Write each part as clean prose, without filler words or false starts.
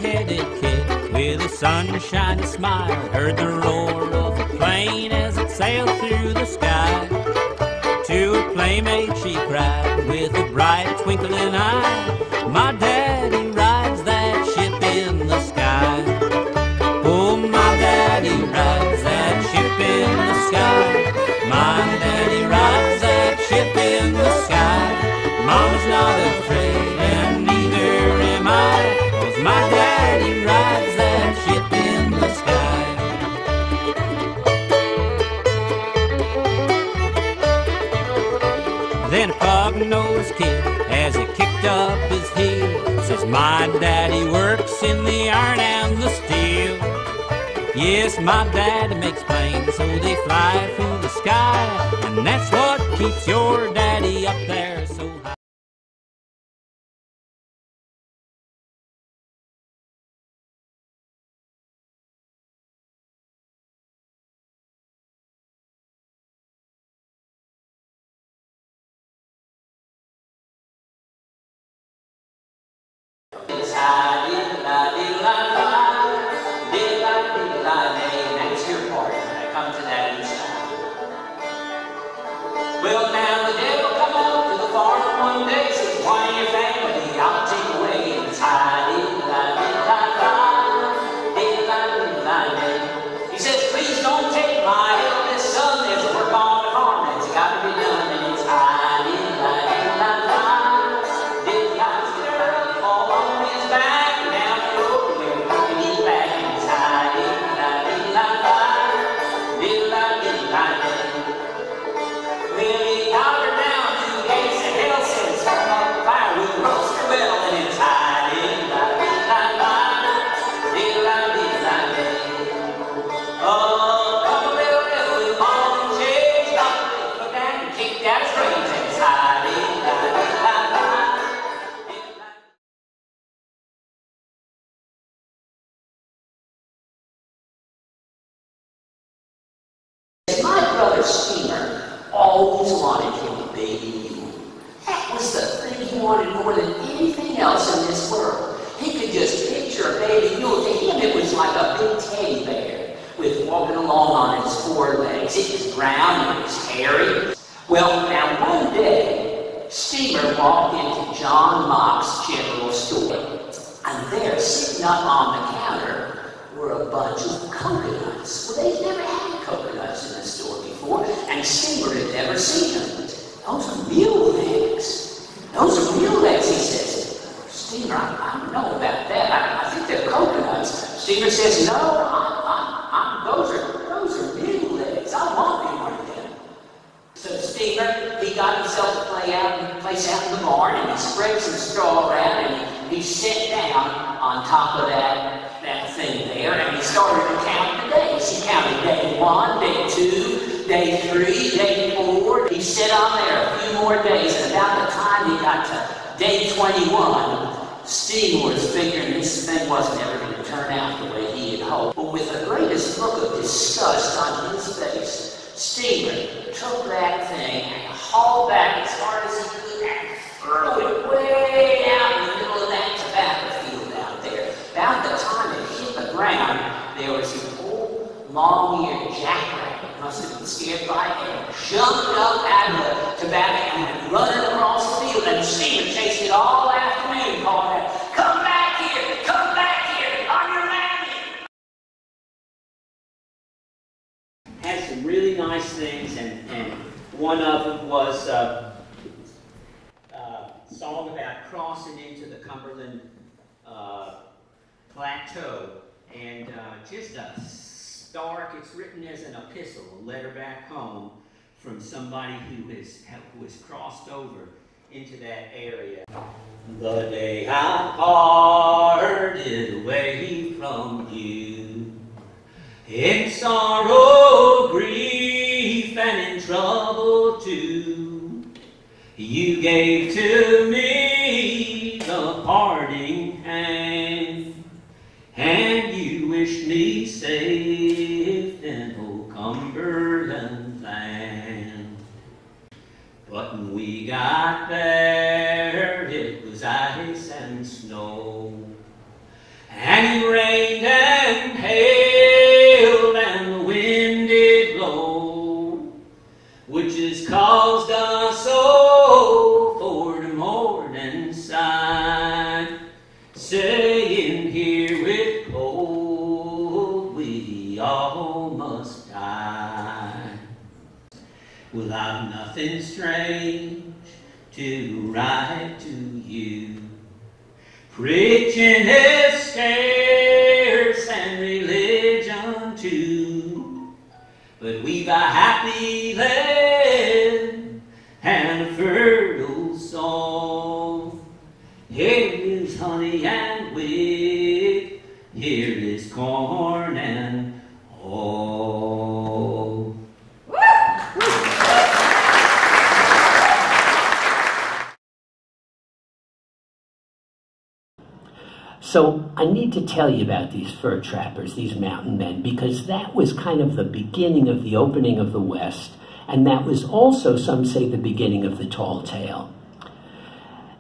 gray-headed kid with a sunshiny smile heard the roar of a plane as it sailed through the sky. To her playmate she cried with a bright twinkling eye, "My daddy rides that ship in the sky. Oh, my daddy rides that ship in the sky. My daddy rides that ship in the sky. Mama's not afraid and neither am I, 'cause my daddy rides that ship in the sky." Then a pug-nosed kid, as he kicked up his heel, says, "My daddy works in the iron and the steel. Yes, my daddy makes planes so they fly through the sky, and that's what keeps your daddy up there so high." Well, now the devil come up to the farm one day, says, "One of your family I'll take away." And it's he says, "Please don't take my eldest son. There's work on the farm that's got to be done." And it's all on his back and down the road where he can eat back. And it's well, he got her down to the gates of hell, says, "Come up fire, we'll roast her well." And it's oh, come a little devil with ball and chains, put down and kicked out his brains. And it's my brother Steamer always wanted him a baby mule. That was the thing he wanted more than anything else in this world. He could just picture a baby mule. To him, it was like a big teddy bear with walking along on its four legs. It was brown and it was hairy. Well, now one day, Steamer walked into John Mock's general store, and there, sitting up on the counter, were a bunch of coconuts. Well, they'd never had coconuts in the store before, and Steamer had never seen them. "Those are mule eggs. Those are mule eggs," he says. "Steamer, I don't know about that. I think they're coconuts." Steamer says, "No, those are mule eggs. I want one of them." So Steamer, he got himself a place out in the barn, and he spread some straw around, and he sat down on top of that thing there, and he started to count the days. He counted day 1, day 2, day 3, day 4. He sat on there a few more days, and about the time he got to day 21, Steamer was figuring this thing wasn't ever going to turn out the way he had hoped. But with the greatest look of disgust on his face, Steamer took that thing and hauled back as hard as he could and threw it way out in the middle of that tobacco field out there. About the time it hit the ground, there was an old, long-eared jackrabbit, must have been scared by it, and jumped up out of the tobacco and went running across the field, and Steamer chased it all afternoon, calling out, "Come back here! Come back here! I'm your mammy!" Had some really nice things, and one of them was a song about crossing into the Cumberland Plateau, and just a stark, it's written as an epistle, a letter back home from somebody who has crossed over into that area. "The day I parted away from you, in sorrow, grief, and in trouble too, you gave to me the parting hand, and you wished me safe in old Cumberland Land. But when we got there, it was ice and snow, and rained and hailed and the wind did blow, which has caused us all for the morning sign, saying here with cold we all must die. Well, I've nothing strange to write to you. Preaching is scarce and religion too, but we've a happy land and a fertile soul. Here is honey and wheat, here is corn and all. So I need to tell you about these fur trappers, these mountain men, because that was kind of the beginning of the opening of the West, and that was also, some say, the beginning of the tall tale.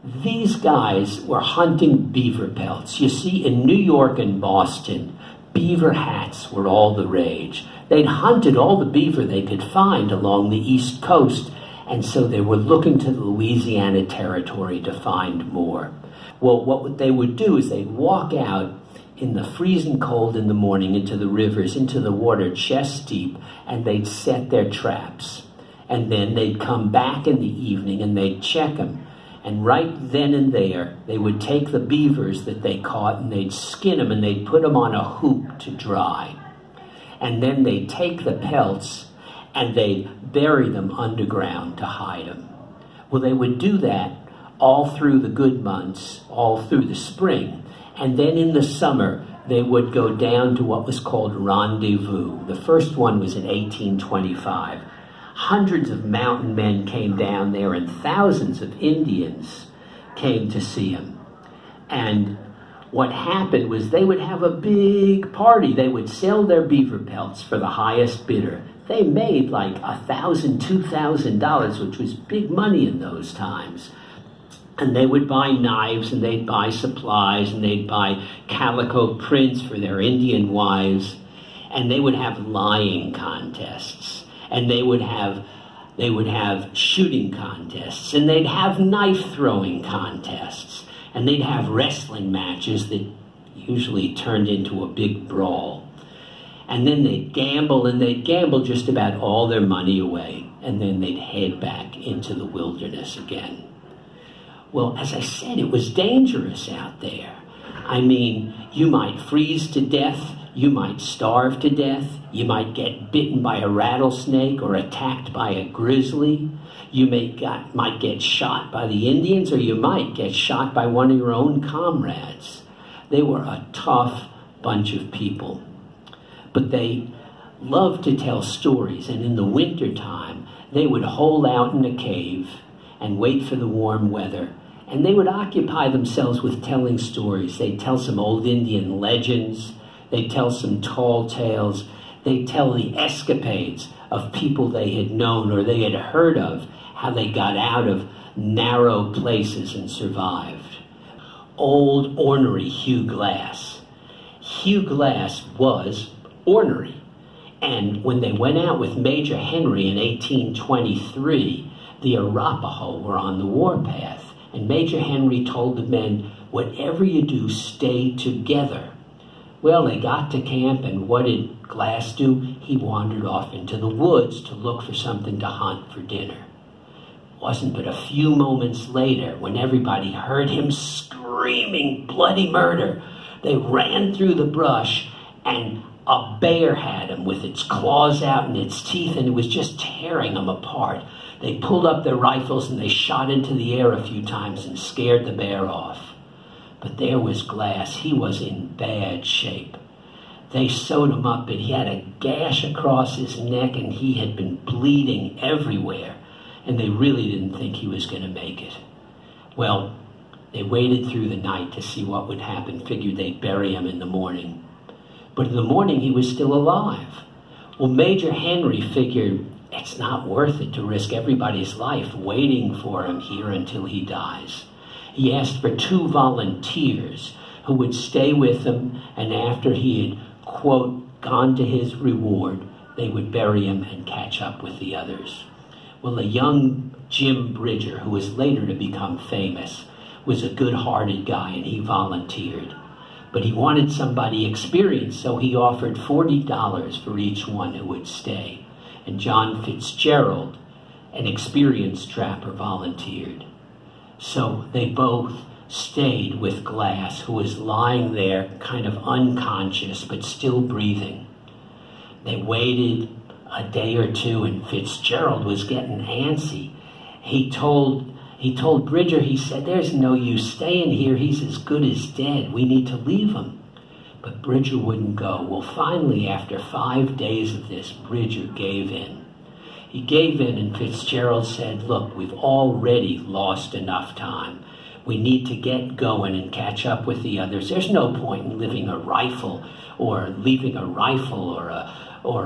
These guys were hunting beaver pelts. You see, in New York and Boston, beaver hats were all the rage. They'd hunted all the beaver they could find along the East Coast, and so they were looking to the Louisiana Territory to find more. Well, what they would do is they'd walk out in the freezing cold in the morning into the rivers, into the water chest deep, and they'd set their traps. And then they'd come back in the evening and they'd check them. And right then and there, they would take the beavers that they caught and they'd skin them and they'd put them on a hoop to dry. And then they'd take the pelts and they'd bury them underground to hide them. Well, they would do that all through the good months, all through the spring. And then in the summer, they would go down to what was called rendezvous. The first one was in 1825. Hundreds of mountain men came down there and thousands of Indians came to see him. And what happened was they would have a big party. They would sell their beaver pelts for the highest bidder. They made like $1,000, $2,000, which was big money in those times. And they would buy knives, and they'd buy supplies, and they'd buy calico prints for their Indian wives, and they would have lying contests, and they would have shooting contests, and they'd have knife throwing contests, and they'd have wrestling matches that usually turned into a big brawl. And then they'd gamble, and they'd gamble just about all their money away, and then they'd head back into the wilderness again. Well, as I said, it was dangerous out there. I mean, you might freeze to death, you might starve to death, you might get bitten by a rattlesnake or attacked by a grizzly, you might get shot by the Indians, or you might get shot by one of your own comrades. They were a tough bunch of people. But they loved to tell stories, and in the wintertime, they would hole out in a cave and wait for the warm weather. And they would occupy themselves with telling stories. They'd tell some old Indian legends. They'd tell some tall tales. They'd tell the escapades of people they had known or they had heard of, how they got out of narrow places and survived. Old ornery Hugh Glass. Hugh Glass was ornery. And when they went out with Major Henry in 1823, the Arapaho were on the warpath. And Major Henry told the men, whatever you do, stay together. Well, they got to camp, and what did Glass do? He wandered off into the woods to look for something to hunt for dinner. It wasn't but a few moments later, when everybody heard him screaming bloody murder, they ran through the brush, and a bear had him with its claws out and its teeth, and it was just tearing him apart. They pulled up their rifles and they shot into the air a few times and scared the bear off. But there was Glass. He was in bad shape. They sewed him up, and he had a gash across his neck, and he had been bleeding everywhere, and they really didn't think he was going to make it. Well, they waited through the night to see what would happen, figured they'd bury him in the morning. But in the morning, he was still alive. Well, Major Henry figured it's not worth it to risk everybody's life waiting for him here until he dies. He asked for 2 volunteers who would stay with him, and after he had, quote, gone to his reward, they would bury him and catch up with the others. Well, a young Jim Bridger, who was later to become famous, was a good-hearted guy, and he volunteered. But he wanted somebody experienced, so he offered $40 for each one who would stay. And John Fitzgerald, an experienced trapper, volunteered. So they both stayed with Glass, who was lying there kind of unconscious but still breathing. They waited a day or two, and Fitzgerald was getting antsy. He told Bridger, he said, "There's no use staying here. He's as good as dead. We need to leave him." But Bridger wouldn't go. Well, finally, after 5 days of this, Bridger gave in. He gave in, and Fitzgerald said, "Look, we've already lost enough time. We need to get going and catch up with the others. There's no point in leaving a rifle or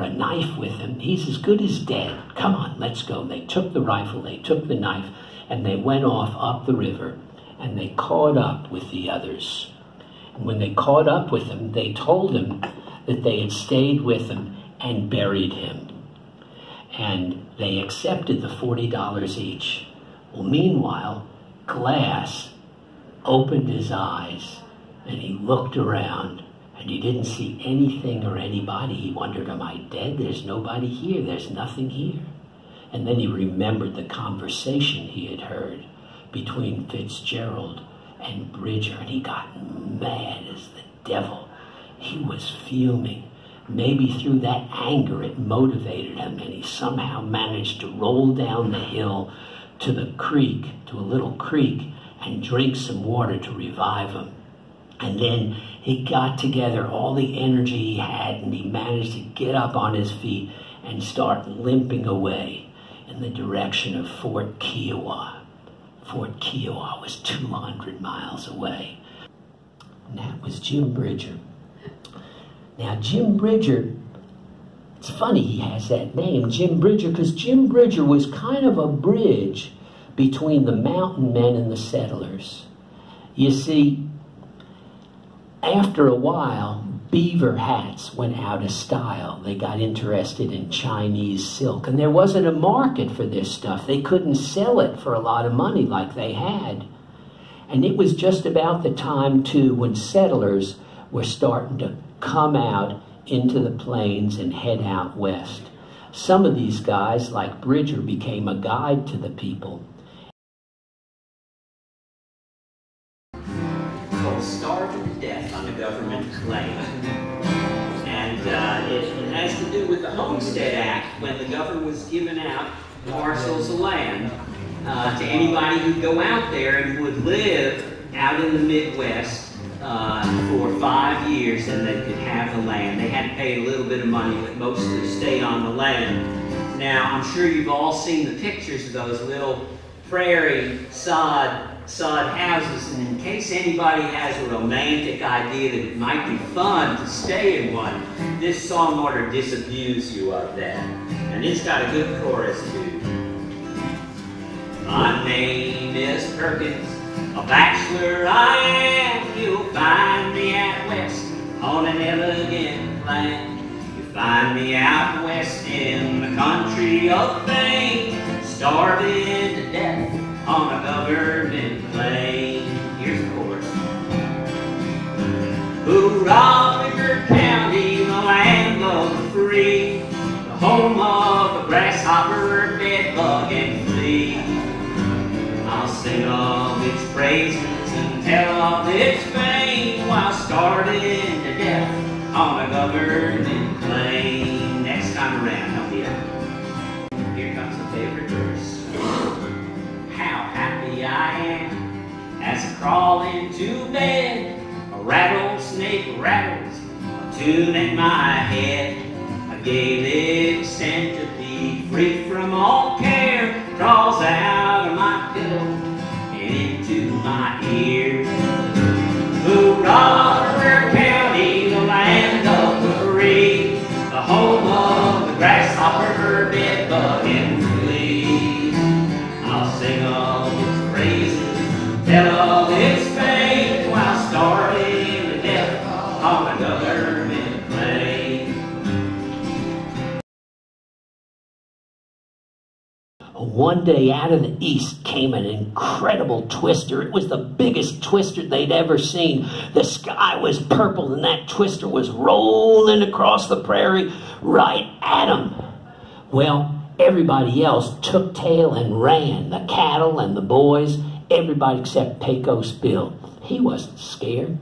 a knife with him. He's as good as dead. Come on, let's go." They took the rifle, they took the knife, and they went off up the river, and they caught up with the others. And when they caught up with him, they told him that they had stayed with him and buried him. And they accepted the $40 each. Well, meanwhile, Glass opened his eyes, and he looked around, and he didn't see anything or anybody. He wondered, am I dead? There's nobody here. There's nothing here. And then he remembered the conversation he had heard between Fitzgerald and Bridger, and he got mad as the devil. He was fuming. Maybe through that anger it motivated him, and he somehow managed to roll down the hill to the creek, to a little creek, and drink some water to revive him. And then he got together all the energy he had, and he managed to get up on his feet and start limping away in the direction of Fort Kiowa. Fort Kiowa was 200 miles away. And that was Jim Bridger. Now, Jim Bridger, it's funny he has that name, Jim Bridger, because Jim Bridger was kind of a bridge between the mountain men and the settlers. You see, after a while, beaver hats went out of style. They got interested in Chinese silk, and there wasn't a market for this stuff. They couldn't sell it for a lot of money like they had. And it was just about the time, too, when settlers were starting to come out into the plains and head out west. Some of these guys, like Bridger, became a guide to the people. Called Starved to Death on the Government Claim. And it has to do with the Homestead Act, when the government was giving out parcels of land to anybody who'd go out there and would live out in the Midwest for 5 years, and they could have the land. They had to pay a little bit of money, but mostly stayed on the land. Now, I'm sure you've all seen the pictures of those little prairie sod houses, and in case anybody has a romantic idea that it might be fun to stay in one, this song ought to disabuse you of that. And it's got a good chorus too. My name is Perkins, a bachelor I am. You'll find me out west on an elegant land. You'll find me out west in the country of fame, starving to death on a government claim. Here's the chorus. Hoorah, River County, the land of the free, the home of the grasshopper, bedbug, and flea. I'll sing of its praises and tell of its fame while starving to death on a government claim. Next time around, help me out. Here comes the favorite verse. How happy I am as I crawl into bed. A rattlesnake rattles a tune at my head. A Gaelic centipede, free from all care, crawls out of my pillow and into my ear. Hoorah, River County, the land of the free, the home of the grasshopper, bedbug, and flea. I'll sing of its praises, tell of its fame while starving one day out of the east came an incredible twister. It was the biggest twister they'd ever seen. The sky was purple and that twister was rolling across the prairie right at them. Well, everybody else took tail and ran, the cattle and the boys, everybody except Pecos Bill. He wasn't scared.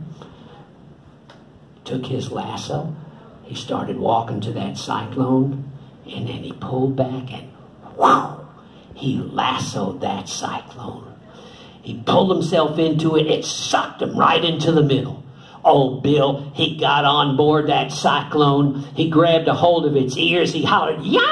Took his lasso. He started walking to that cyclone, and then he pulled back and wow, he lassoed that cyclone. He pulled himself into it. It sucked him right into the middle. Old Bill, he got on board that cyclone. He grabbed a hold of its ears. He hollered, Yahoo!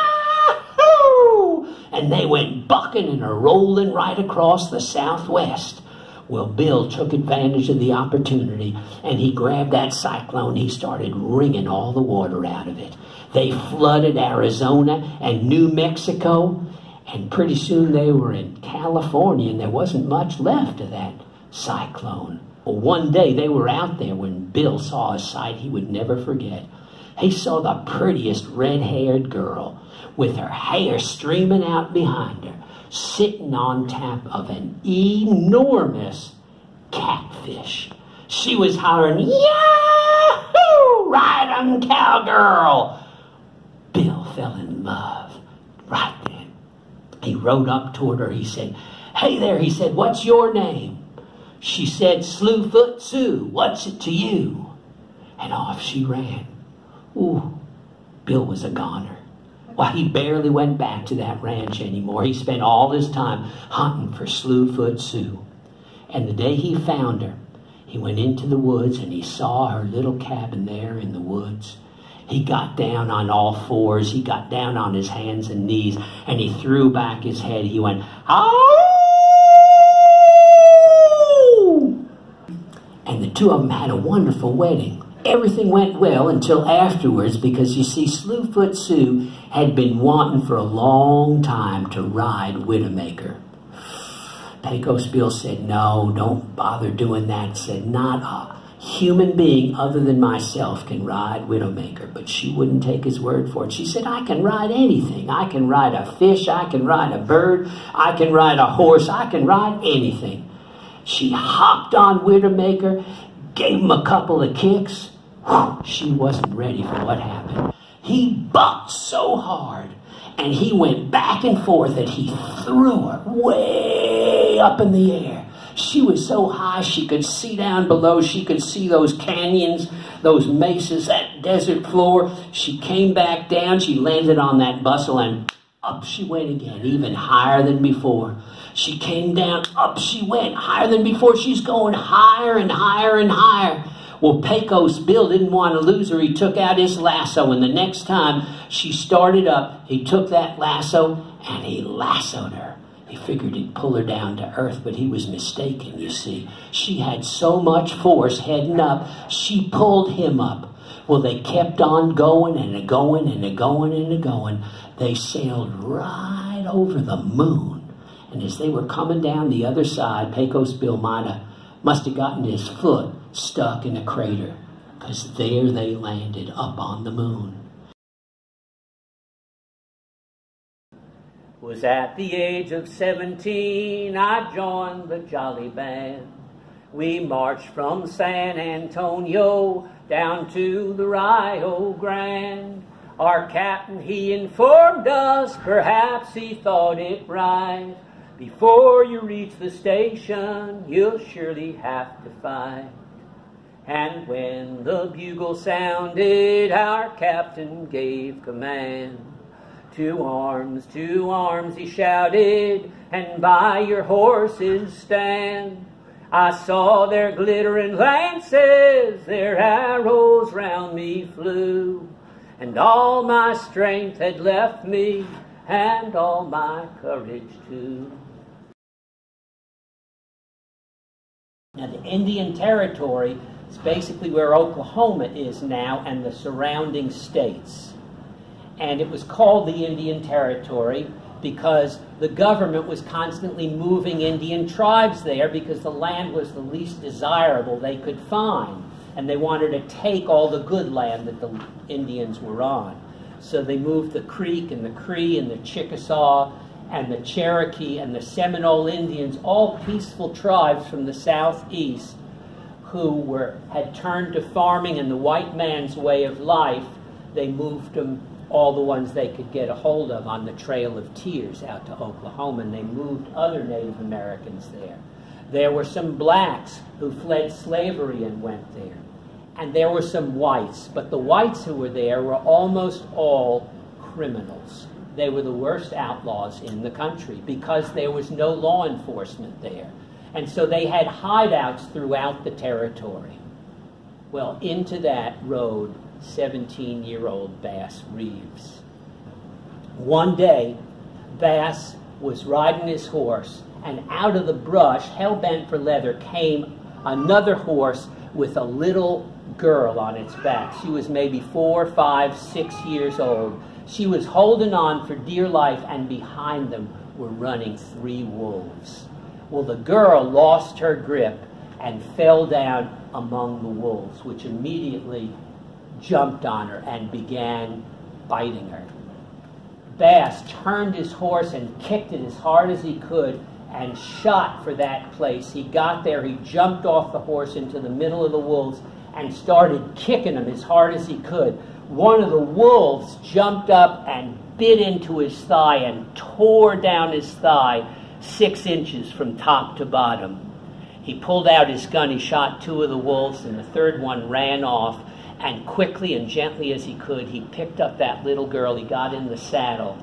And they went bucking and rolling right across the southwest. Well, Bill took advantage of the opportunity, and he grabbed that cyclone. He started wringing all the water out of it. They flooded Arizona and New Mexico, and pretty soon they were in California, and there wasn't much left of that cyclone. Well, one day they were out there when Bill saw a sight he would never forget. He saw the prettiest red-haired girl with her hair streaming out behind her, sitting on top of an enormous catfish. She was hollering, Yahoo! Ride 'em, cowgirl! Bill fell in love right then. He rode up toward her. He said, Hey there, he said, what's your name? She said, Slewfoot Sue, what's it to you? And off she ran. Ooh, Bill was a goner. Why, he barely went back to that ranch anymore. He spent all his time hunting for Slewfoot Sue. And the day he found her, he went into the woods and he saw her little cabin there in the woods. He got down on all fours. He got down on his hands and knees, and he threw back his head. He went, Ow! And the two of them had a wonderful wedding. Everything went well until afterwards, because you see, Slewfoot Sue had been wanting for a long time to ride Widowmaker. Pecos Bill said, no, don't bother doing that. Said, not a human being other than myself can ride Widowmaker. But she wouldn't take his word for it. She said, I can ride anything. I can ride a fish. I can ride a bird. I can ride a horse. I can ride anything. She hopped on Widowmaker, gave him a couple of kicks. She wasn't ready for what happened. He bucked so hard, and he went back and forth, and he threw her way up in the air. She was so high she could see down below. She could see those canyons, those mesas, that desert floor. She came back down. She landed on that bustle, and up she went again, even higher than before. She came down, up she went, higher than before. She's going higher and higher and higher. Well, Pecos Bill didn't want to lose her. He took out his lasso, and the next time she started up, he took that lasso and he lassoed her. He figured he'd pull her down to earth, but he was mistaken, you see. She had so much force heading up, she pulled him up. Well, they kept on going and a-going and a-going and a-going. They sailed right over the moon. And as they were coming down the other side, Pecos Bill must have gotten his foot stuck in a crater, because there they landed up on the moon. Was at the age of 17, I joined the jolly band. We marched from San Antonio down to the Rio Grande. Our captain, he informed us, perhaps he thought it right, before you reach the station, you'll surely have to fight. And when the bugle sounded, our captain gave command. To arms, he shouted, and by your horses stand. I saw their glittering lances, their arrows round me flew, and all my strength had left me, and all my courage too. Now, the Indian Territory is basically where Oklahoma is now and the surrounding states. And it was called the Indian Territory because the government was constantly moving Indian tribes there because the land was the least desirable they could find. And they wanted to take all the good land that the Indians were on. So they moved the Creek and the Cree and the Chickasaw and the Cherokee and the Seminole Indians, all peaceful tribes from the southeast who had turned to farming and the white man's way of life. They moved them, all the ones they could get a hold of, on the Trail of Tears out to Oklahoma, and they moved other Native Americans there. There were some blacks who fled slavery and went there. And there were some whites, but the whites who were there were almost all criminals. They were the worst outlaws in the country because there was no law enforcement there. And so they had hideouts throughout the territory. Well, into that rode 17-year-old Bass Reeves. One day, Bass was riding his horse, and out of the brush, hell-bent for leather, came another horse with a little girl on its back. She was maybe 4, 5, 6 years old. She was holding on for dear life, and behind them were running 3 wolves. Well, the girl lost her grip and fell down among the wolves, which immediately jumped on her and began biting her. Bass turned his horse and kicked it as hard as he could and shot for that place. He got there, he jumped off the horse into the middle of the wolves and started kicking them as hard as he could. One of the wolves jumped up and bit into his thigh and tore down his thigh 6 inches from top to bottom. He pulled out his gun, he shot 2 of the wolves, and the third one ran off, and quickly and gently as he could, he picked up that little girl, he got in the saddle.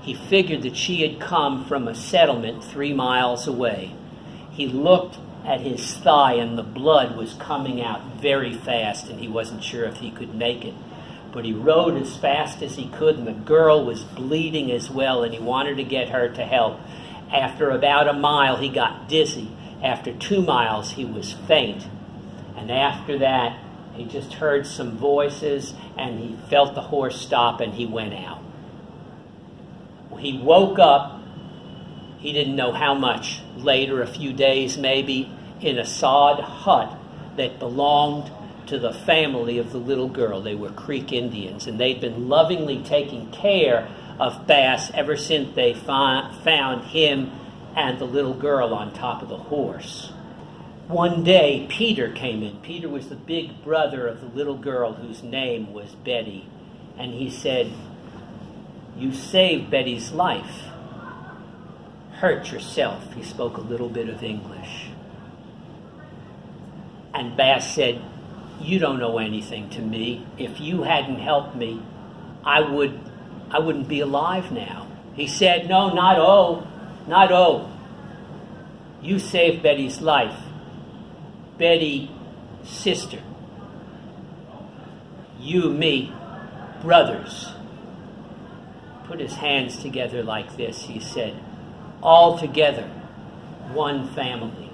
He figured that she had come from a settlement 3 miles away. He looked at his thigh, and the blood was coming out very fast, and he wasn't sure if he could make it. But he rode as fast as he could, and the girl was bleeding as well, and he wanted to get her to help. After about a mile, he got dizzy. After 2 miles, he was faint. And after that, he just heard some voices, and he felt the horse stop, and he went out. Well, he woke up, he didn't know how much later, a few days maybe, in a sod hut that belonged to the family of the little girl. They were Creek Indians, and they'd been lovingly taking care of Bass ever since they found him and the little girl on top of the horse. One day, Peter came in. Peter was the big brother of the little girl whose name was Betty. And he said, "You saved Betty's life. Hurt yourself." He spoke a little bit of English. And Bass said, "You don't know anything to me. If you hadn't helped me, I wouldn't be alive now." He said, "No, not oh. You saved Betty's life. Betty, sister. You, me, brothers." Put his hands together like this, he said. "All together, one family."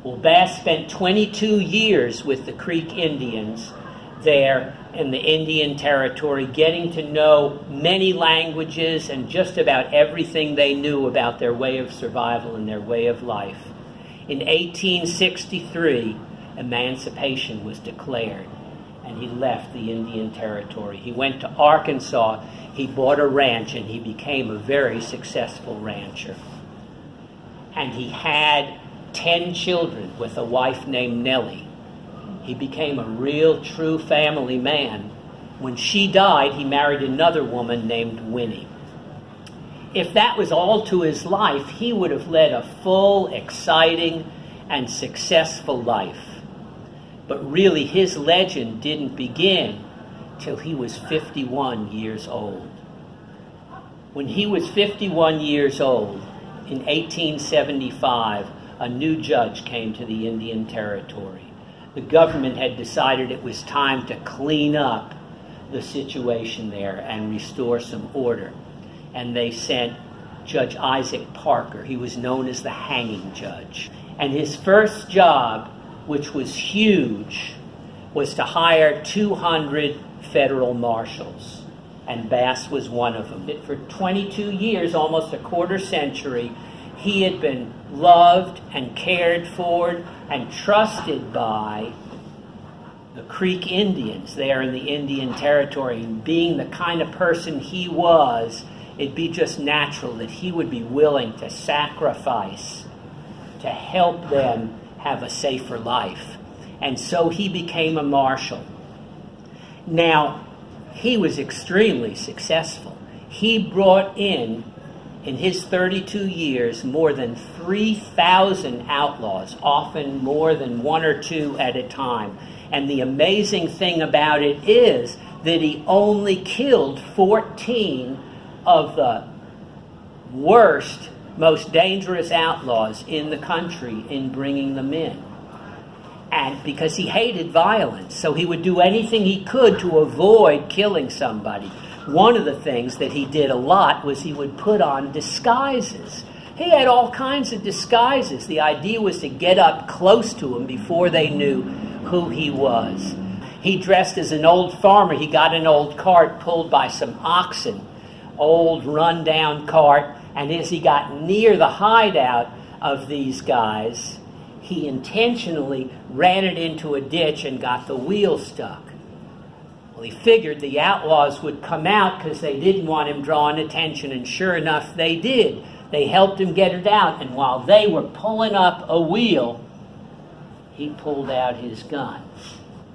Well, Bass spent 22 years with the Creek Indians there in the Indian Territory, getting to know many languages and just about everything they knew about their way of survival and their way of life. In 1863, emancipation was declared, and he left the Indian Territory. He went to Arkansas, he bought a ranch, and he became a very successful rancher. And he had 10 children with a wife named Nellie. He became a real, true family man. When she died, he married another woman named Winnie. If that was all to his life, he would have led a full, exciting, and successful life. But really, his legend didn't begin till he was 51 years old. When he was 51 years old, in 1875, a new judge came to the Indian Territory. The government had decided it was time to clean up the situation there and restore some order. And they sent Judge Isaac Parker. He was known as the hanging judge. And his first job, which was huge, was to hire 200 federal marshals. And Bass was one of them. For 22 years, almost a quarter century, he had been loved and cared for and trusted by the Creek Indians there in the Indian Territory. And being the kind of person he was, it'd be just natural that he would be willing to sacrifice to help them have a safer life. And so he became a marshal. Now, he was extremely successful. He brought in his 32 years, more than 3,000 outlaws, often more than one or two at a time. And the amazing thing about it is that he only killed 14 of the worst, most dangerous outlaws in the country in bringing them in. And because he hated violence, so he would do anything he could to avoid killing somebody. One of the things that he did a lot was he would put on disguises. He had all kinds of disguises. The idea was to get up close to him before they knew who he was. He dressed as an old farmer. He got an old cart pulled by some oxen, old run-down cart, and as he got near the hideout of these guys, he intentionally ran it into a ditch and got the wheel stuck. Well, he figured the outlaws would come out because they didn't want him drawing attention, and sure enough, they did. They helped him get it out, and while they were pulling up a wheel, he pulled out his gun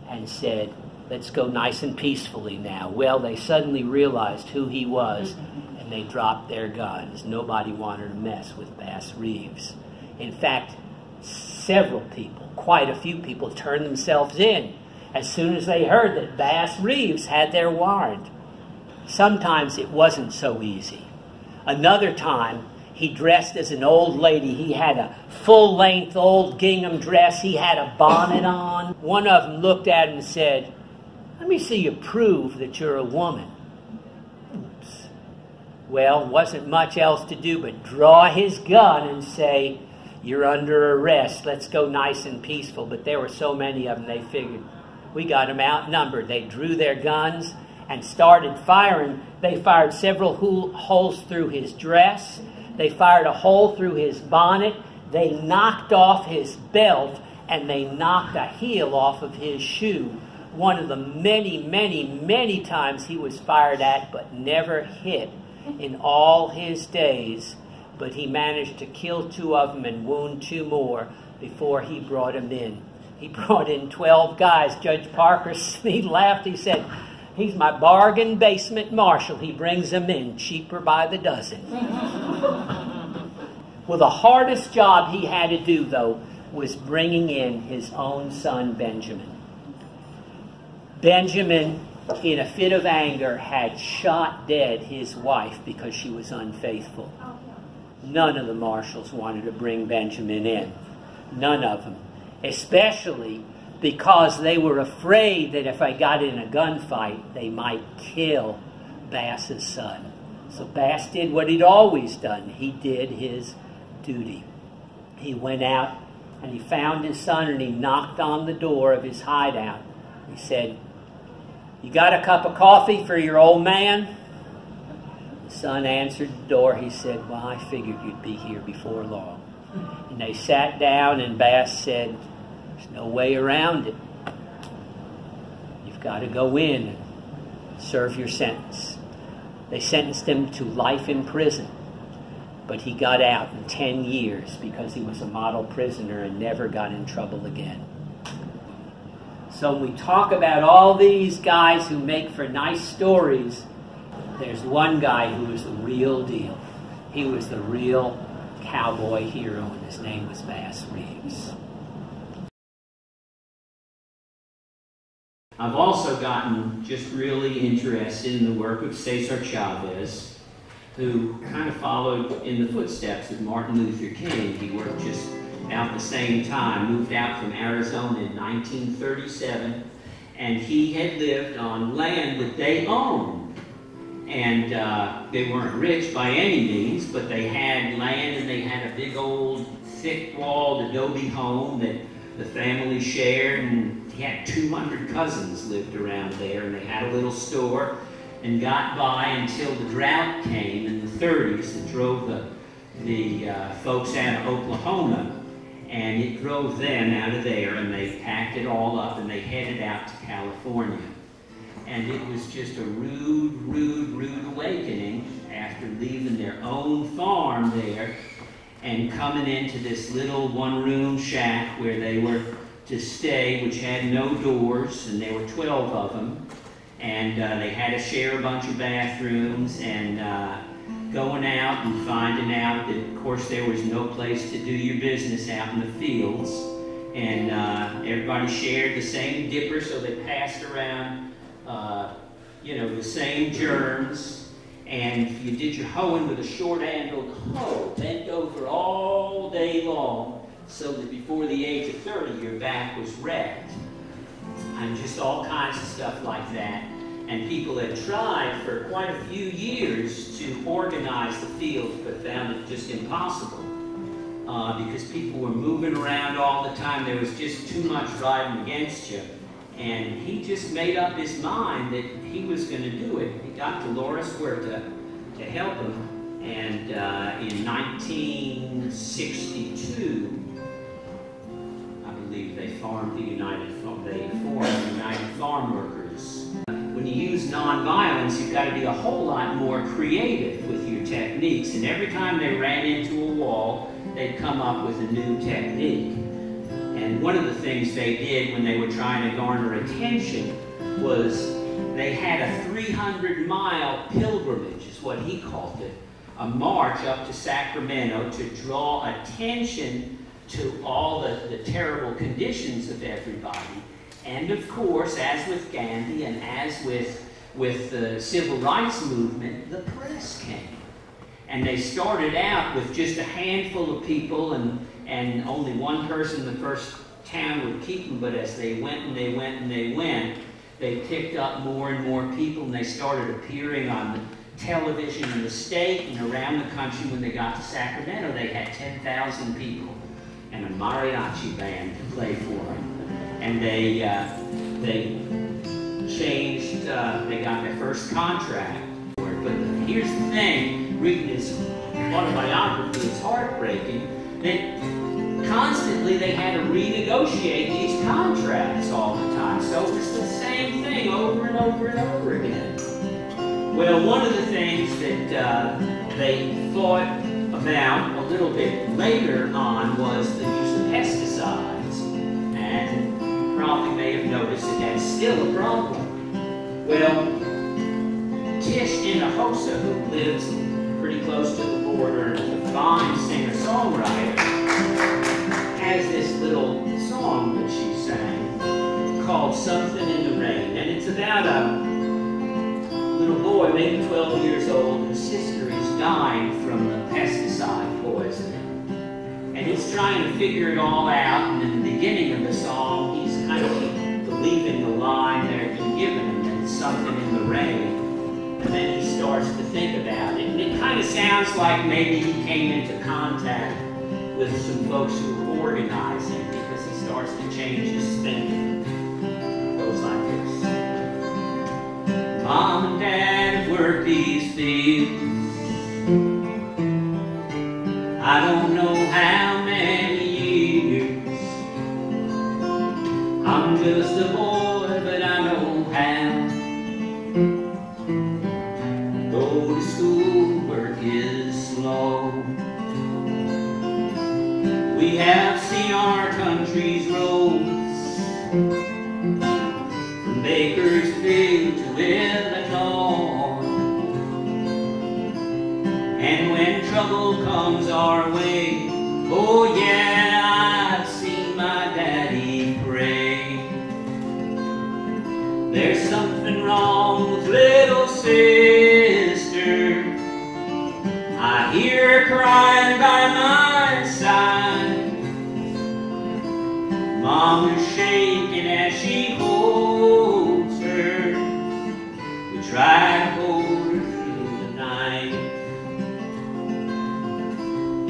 and said, "Let's go nice and peacefully now." Well, they suddenly realized who he was, and they dropped their guns. Nobody wanted to mess with Bass Reeves. In fact, several people, quite a few people, turned themselves in as soon as they heard that Bass Reeves had their warrant. Sometimes it wasn't so easy. Another time, he dressed as an old lady. He had a full-length old gingham dress. He had a bonnet on. One of them looked at him and said, "Let me see you prove that you're a woman." Oops. Well, wasn't much else to do but draw his gun and say, "You're under arrest. Let's go nice and peaceful." But there were so many of them, they figured, we got them outnumbered. They drew their guns and started firing. They fired several holes through his dress. They fired a hole through his bonnet. They knocked off his belt, and they knocked a heel off of his shoe. One of the many, many, many times he was fired at but never hit in all his days. But he managed to kill 2 of them and wound 2 more before he brought them in. He brought in 12 guys. Judge Parker, he laughed. He said, "He's my bargain basement marshal. He brings them in cheaper by the dozen." Well, the hardest job he had to do, though, was bringing in his own son, Benjamin. Benjamin, in a fit of anger, had shot dead his wife because she was unfaithful. None of the marshals wanted to bring Benjamin in. None of them. Especially because they were afraid that if I got in a gunfight, they might kill Bass's son. So Bass did what he'd always done. He did his duty. He went out and he found his son and he knocked on the door of his hideout. He said, "You got a cup of coffee for your old man?" The son answered the door. He said, "Well, I figured you'd be here before long." And they sat down and Bass said, "There's no way around it. You've got to go in and serve your sentence." They sentenced him to life in prison, but he got out in 10 years because he was a model prisoner and never got in trouble again. So when we talk about all these guys who make for nice stories, there's one guy who was the real deal. He was the real cowboy hero, and his name was Bass Reeves. I've also gotten just really interested in the work of Cesar Chavez, who kind of followed in the footsteps of Martin Luther King. He worked just about the same time, moved out from Arizona in 1937, and he had lived on land that they owned. And they weren't rich by any means, but they had land and they had a big old thick-walled adobe home that the family shared, and he had 200 cousins lived around there, and they had a little store and got by until the drought came in the 30s that drove the folks out of Oklahoma, and it drove them out of there, and they packed it all up and they headed out to California. And it was just a rude awakening after after leaving their own farm there and coming into this little one-room shack where they were to stay, which had no doors, and there were 12 of them. And they had to share a bunch of bathrooms, and going out and finding out that, of course, there was no place to do your business out in the fields. And everybody shared the same dipper, so they passed around, you know, the same germs. And you did your hoeing with a short-handled hoe, bent over all day long, so that before the age of 30, your back was wrecked. And just all kinds of stuff like that. And people had tried for quite a few years to organize the fields, but found it just impossible. Because people were moving around all the time. There was just too much riding against you. And he just made up his mind that he was going to do it. He got Dolores Huerta to help him. And in 1962, I believe they formed the United Farm Workers. When you use nonviolence, you've got to be a whole lot more creative with your techniques. And every time they ran into a wall, they'd come up with a new technique. And one of the things they did when they were trying to garner attention was they had a 300-mile pilgrimage, is what he called it, a march up to Sacramento to draw attention to all the terrible conditions of everybody. And of course, as with Gandhi and as with the civil rights movement, the press came. And they started out with just a handful of people, and only one person in the first town would keep them, but as they went and they went and they went, they picked up more and more people, and they started appearing on the television in the state and around the country. When they got to Sacramento, they had 10,000 people and a mariachi band to play for them. And they changed, they got their first contract for it. But here's the thing, reading his autobiography, it's heartbreaking, that constantly they had to renegotiate these contracts all the time. So it's the same thing over and over and over again. Well, one of the things that they thought about a little bit later on was the use of pesticides. And you probably may have noticed that that's still a problem. Well, Tish Hinojosa, who lives pretty close to the border and is a fine singer-songwriter, has this little song that she sang called Something in the Rain. And it's about a little boy, maybe 12 years old, whose sister is dying from the pesticide poisoning. And he's trying to figure it all out, and in the beginning of the song, he's kind of believing the line that had been given him, that it's something in the rain. And then he starts to think about it. And it kind of sounds like maybe he came into contact with some folks who were organizing, because he starts to change his thinking. It goes like this. Mom and Dad have worked these fields, I don't know how many years. I'm just a boy, but I know how. Go to school, work is slow. We have seen our country's roads, from Bakersfield to Illinois. And when trouble comes our way, oh yeah, I've seen my daddy pray. There's something wrong with little sister, I hear her crying by my side. Mom is shaking as she holds her. We try to hold her through the night.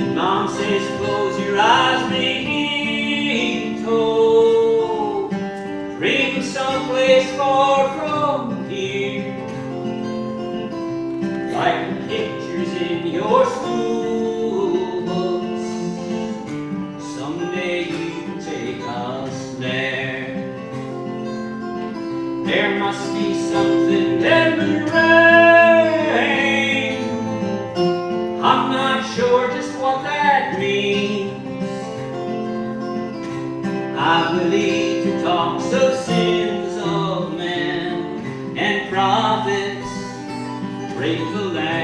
And Mom says, close your eyes, being told. Dream of someplace far from here, like the pictures in your school books. Someday you can take us there. There must be something in the rain will eat to talks of sins of men, and prophets break the land.